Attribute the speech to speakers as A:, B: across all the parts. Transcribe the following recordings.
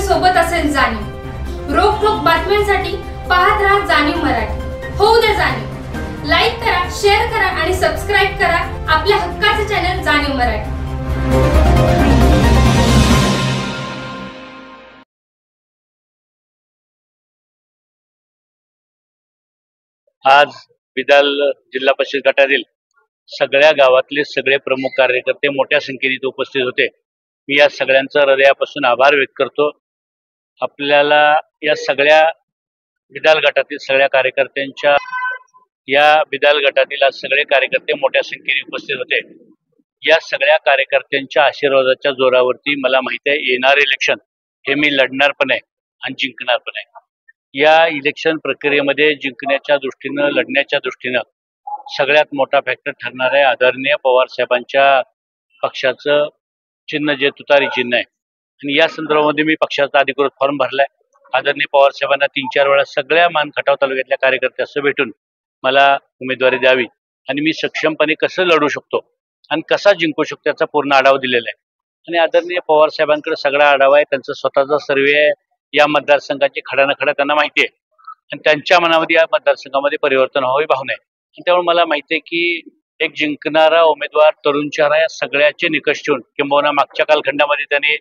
A: सोबत असेल जाणीव। रोखोक बातम्यांसाठी पाहत राहा जाणीव मराठी। होऊ दे जाणीव। लाईक करा, शेअर करा आणि सबस्क्राईब करा आपल्या हक्काचे चॅनल जाणीव मराठी।
B: आज बिदाल जिल्हा परिषद गटातील सगळ्या गावातले सगळे प्रमुख कार्यकर्ते मोठ्या संख्येने उपस्थित होते। मी या सगळ्यांचा हृदयापासून आभार व्यक्त करतो। आपल्याला या सगळ्या बिदाल गटातील सगळ्या कार्यकर्त्यांच्या बिदाल गटातील आज सगळे कार्यकर्ते मोठ्या संख्येने उपस्थित होते। या सगळ्या कार्यकर्त्यांच्या आशीर्वादाच्या जोरावरती मला माहिती आहे येणारे इलेक्शन हे मी लढणार पण आहे आणि जिंकणार पण आहे। या इलेक्शन प्रक्रियेमध्ये जिंकण्याच्या दृष्टीनं लढण्याच्या दृष्टीनं सगळ्यात मोठा फॅक्टर ठरणार आहे आदरणीय पवार साहेबांच्या पक्षाचं चिन्ह जे तुतारी चिन्ह आहे। आणि या संदर्भामध्ये मी पक्षाचा अधिकृत फॉर्म भरलाय। आदरणीय पवार साहेबांना 3-4 वेळा सगळ्या खटाव तालुक्यातल्या कार्यकर्त्यांसह भेटून मला उमेदवारी द्यावी आणि मी सक्षमपणे कसं लढू शकतो आणि कसा जिंकू शकतो याचा पूर्ण आढावा दिलेला आहे। आणि आदरणीय पवार साहेबांकडे सगळा आढावा आहे, त्यांचा स्वतःचा सर्वे आहे। या मतदारसंघाची खडानखडा त्यांना माहिती आहे आणि त्यांच्या मनामध्ये या मतदारसंघामध्ये परिवर्तन व्हावी भावना आहे। त्यामुळे मला माहिती आहे की एक जिंकणारा उमेदवार तरुण चेहरा या सगळ्याचे निकष ठेवून किंबहुना मागच्या कालखंडामध्ये त्यांनी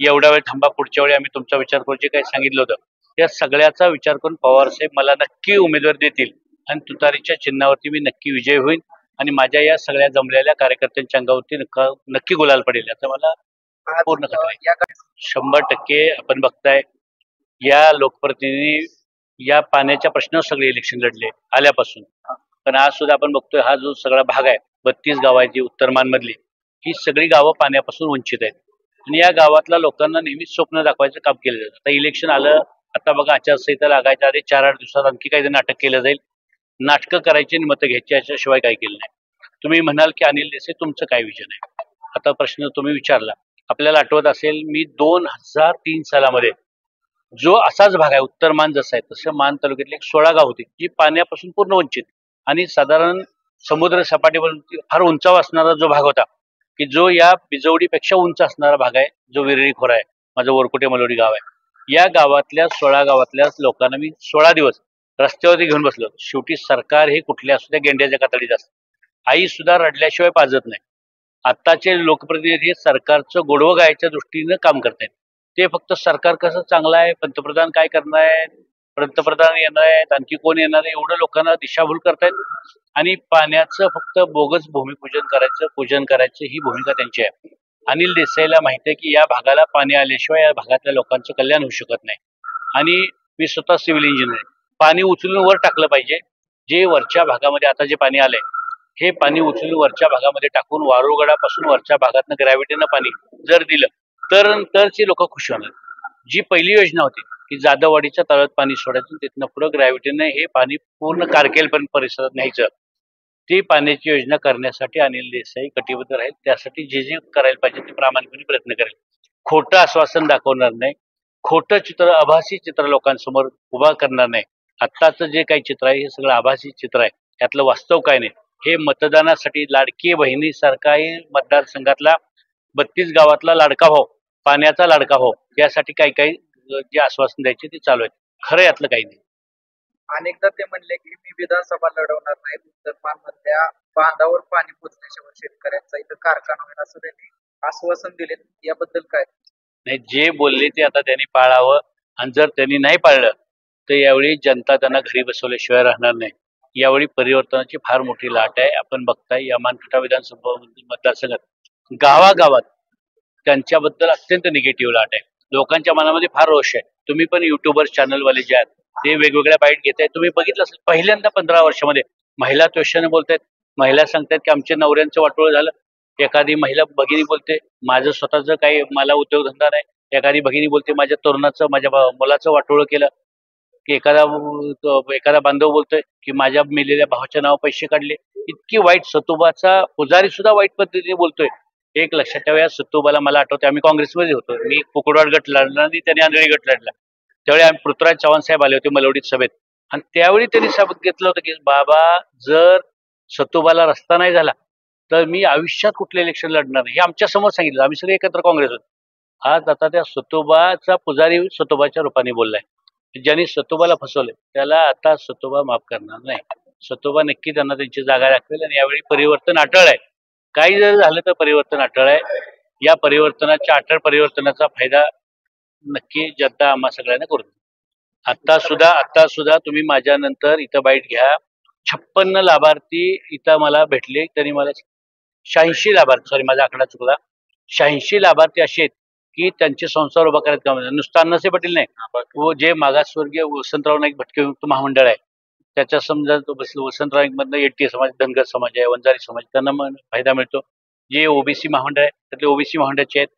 B: एवढा वेळ थांबा, पुढच्या वेळी आम्ही तुमचा विचार करू जे काही सांगितलं होतं या सगळ्याचा विचार करून पवार साहेब मला नक्की उमेदवारी देतील आणि तुतारीच्या चिन्हावरती मी नक्की विजय होईल आणि माझ्या या सगळ्या जमलेल्या कार्यकर्त्यांच्या अंगावरती नक्की गुलाल पडेल याचा मला पूर्ण खात्री आहे। 100% आपण बघताय या लोकप्रतिनिधी या पाण्याच्या प्रश्नावर सगळे इलेक्शन लढले आल्यापासून, पण आज सुद्धा आपण बघतोय हा जो सगळा भाग आहे 32 गाव आहे जी उत्तरमान मधली ही सगळी गावं पाण्यापासून वंचित आहेत आणि या गावातल्या लोकांना नेहमीच स्वप्न दाखवायचं काम केलं जातं। आता इलेक्शन आलं, आता बघा आचारसंहिता लागायच्या आधी 4-8 दिवसात आणखी काही नाटक केलं जाईल। नाटकं करायची आणि मतं घ्यायची याच्याशिवाय काही केलं नाही। तुम्ही म्हणाल की अनिल देसाई तुमचं काय विजन आहे, आता प्रश्न तुम्ही विचारला। आपल्याला आठवत असेल मी 2003 सालामध्ये जो असाच भाग आहे उत्तर मान जसा आहे तसं मान तालुक्यातले 16 गाव होती जी पाण्यापासून पूर्ण वंचित आणि साधारण समुद्र सपाटीवरती फार उंचाव असणारा जो भाग होता की जो या बिजवडीपेक्षा उंच असणारा भाग आहे जो विरळी खोरा आहे, माझं वरकुटे मलोडी गाव आहे। या गावातल्या 16 गावातल्या लोकांना मी 16 दिवस रस्त्यावरती घेऊन बसलो। शेवटी सरकार हे कुठल्या असू द्या गेंड्याच्या कातडीत असतं, आई सुद्धा रडल्याशिवाय पाजत नाही। आत्ताचे लोकप्रतिनिधी सरकारचं गोडवं गायच्या दृष्टीनं काम करतायत। ते फक्त सरकार कसं चांगलं आहे, पंतप्रधान काय करणार आहेत, पंतप्रधान येणार आहेत, आणखी कोण येणार आहे एवढं लोकांना दिशाभूल करतायत आणि पाण्याचं फक्त बोगस भूमिपूजन करायचं, पूजन करायचं ही भूमिका त्यांची आहे। अनिल देसाईला माहिती आहे की या भागाला पाणी आल्याशिवाय या भागातल्या लोकांचं कल्याण होऊ शकत नाही आणि मी स्वतः सिव्हिल इंजिनियर आहे। पाणी उचलून वर टाकलं पाहिजे। जे वरच्या भागामध्ये आता जे पाणी आलंय हे पाणी उचलून वरच्या भागामध्ये टाकून वारुगडापासून वरच्या भागातनं ग्रॅव्हिटीनं पाणी जर दिलं तरची लोक खुश होणार। जी पहिली योजना होती की जाधववाडीच्या तळ्यात पाणी सोडायचं तिथनं पुढे ग्रॅव्हिटीने हे पाणी पूर्ण कारकेलपर्यंत परिसरात न्यायचं, ती पाण्याची योजना करण्यासाठी अनिल देसाई कटिबद्ध राहील। त्यासाठी जे जे करायला पाहिजे ते प्रामाणिकपणे प्रयत्न करेल। खोटं आश्वासन दाखवणार नाही, खोटं चित्र आभासी चित्र लोकांसमोर उभा करणार नाही। आत्ताचं जे काही चित्र आहे हे सगळं आभासी चित्र आहे, यातलं वास्तव काय नाही। हे मतदानासाठी लाडकी बहिणीसारखाही मतदारसंघातला 32 गावातला लाडका भाऊ, पाण्याचा लाडका भाऊ यासाठी काही जे आश्वासन द्यायचे ते चालू आहे, खरं यातलं काही नाही।
C: अनेकदा ते म्हणले की मी विधानसभा लढवणार नाही, उत्तरमधल्या बांधावर पाणी पोचण्याशिवाय शेतकऱ्यांचा इथं कारखाना होईल असं त्यांनी आश्वासन दिले, याबद्दल काय
B: नाही? जे बोलले ते आता त्यांनी पाळावं आणि जर त्यांनी नाही पाळलं तर यावेळी जनता त्यांना घरी बसवल्याशिवाय राहणार नाही। यावेळी परिवर्तनाची फार मोठी लाट आहे। आपण बघताय या खटाव विधानसभा मतदारसंघात गावागावात त्यांच्याबद्दल अत्यंत निगेटिव्ह लाट आहे। लोकांच्या मनामध्ये फार रोष आहे। तुम्ही पण युट्यूबर चॅनलवाले जे आहेत ते वेगवेगळ्या बाईट घेत आहेत, तुम्ही बघितलं असेल पहिल्यांदा 15 वर्षामध्ये महिला त्वेषाने बोलतायत, महिला सांगतायत की आमच्या नवऱ्यांचं वाटोळं झालं। एखादी महिला भगिनी बोलते माझं स्वतःचं काही मला उद्योगधंदा नाही, एखादी भगिनी बोलते माझ्या तरुणाचं माझ्या मुलाचं वाटोळं केलं, की एखादा बांधव बोलतोय की माझ्या मेलेल्या भावाच्या नाव पैसे काढले। इतकी वाईट, सतुबाचा पुजारी सुद्धा वाईट पद्धतीने बोलतोय। एक लक्षात ठेवा, या सतुबाला मला आठवते आम्ही काँग्रेसमध्ये होतो, मी कुकडवाड गट लढला आणि त्याने आंधळी गट लढला। त्यावेळी आम्ही पृथ्वीराज चव्हाण साहेब आले होते मलवडीत सभेत आणि त्यावेळी त्यांनी शपथ घेतलं होतं की बाबा जर सतुबाला रस्ता नाही झाला तर मी आयुष्यात कुठलं इलेक्शन लढणार नाही, हे आमच्या समोर सांगितलं। आम्ही सगळे एकत्र काँग्रेस होतो आज आता त्या सतोबाचा पुजारी सतोबाच्या रूपाने बोललाय. ज्यांनी सतोबाला फसवले त्याला आता सतोबा माफ करणार नाही. सतोबा नक्की त्यांना त्यांची जागा दाखवेल आणि यावेळी परिवर्तन अटळ आहे. काही जर झालं तर परिवर्तन अटळ आहे. या परिवर्तनाच्या अटळ परिवर्तनाचा फायदा नक्की जनता आम्हा सगळ्यांना करून देईल. आता सुद्धा तुम्ही माझ्या नंतर इथं बाईट घ्या. 56 लाभार्थी इथं मला भेटले तरी मला 86 लाभार्थी, सॉरी माझा आकडा चुकला, 86 लाभार्थी असे आहेत की त्यांचे संसार उभा करायचं काम नाही. नुसतं अण्णासाहेब पाटील नाही, जे मागासवर्गीय वसंतराव नाईक भटके विमुक्त महामंडळ आहे त्याच्या समजा वसंतराव नाईक मधनं एटी समाज, धनगर समाज आहे, वंजारी समाज, त्यांना फायदा मिळतो. जे ओबीसी महामंडळ आहे त्यातले ओबीसी महामंडळाचे आहेत.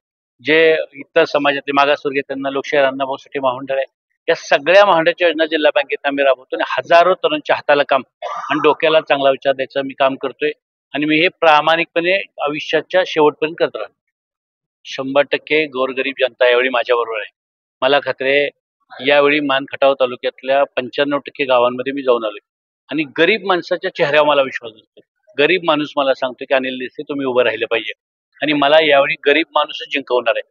B: जे इतर समाजातले मागासवर्गीय त्यांना लोकशाहीर अण्णाभाऊसाठी महामंडळ आहे. या सगळ्या महामंडळाच्या योजना जिल्हा बँकेत आम्ही राबवतो आणि हजारो तरुणांच्या हाताला काम आणि डोक्याला चांगला विचार द्यायचं मी काम करतोय आणि मी हे प्रामाणिकपणे आयुष्याच्या शेवटपर्यंत करत राहतो. 100% गोरगरीब जनता यावेळी माझ्या बरोबर आहे. मला खात्री आहे यावेळी मानखटाव तालुक्यातल्या 95% गावांमध्ये मी जाऊन आलोय आणि गरीब माणसाच्या चेहऱ्यावर मला विश्वास असतो. गरीब माणूस मला सांगतो की अनिल देसाई तुम्ही उभं राहिलं पाहिजे आणि मला यावेळी गरीब माणूसच जिंकवणार आहे.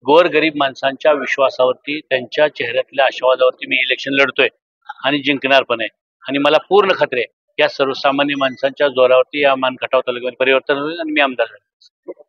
B: गोर गरीब माणसांच्या विश्वासावरती, त्यांच्या चेहऱ्यातल्या आशावादावरती मी इलेक्शन लढतोय आणि जिंकणार पण आहे. आणि मला पूर्ण खात्री आहे या सर्वसामान्य माणसांच्या जोरावरती या मानखटाव तालुक्यात परिवर्तन होईल आणि मी आमदार झालो.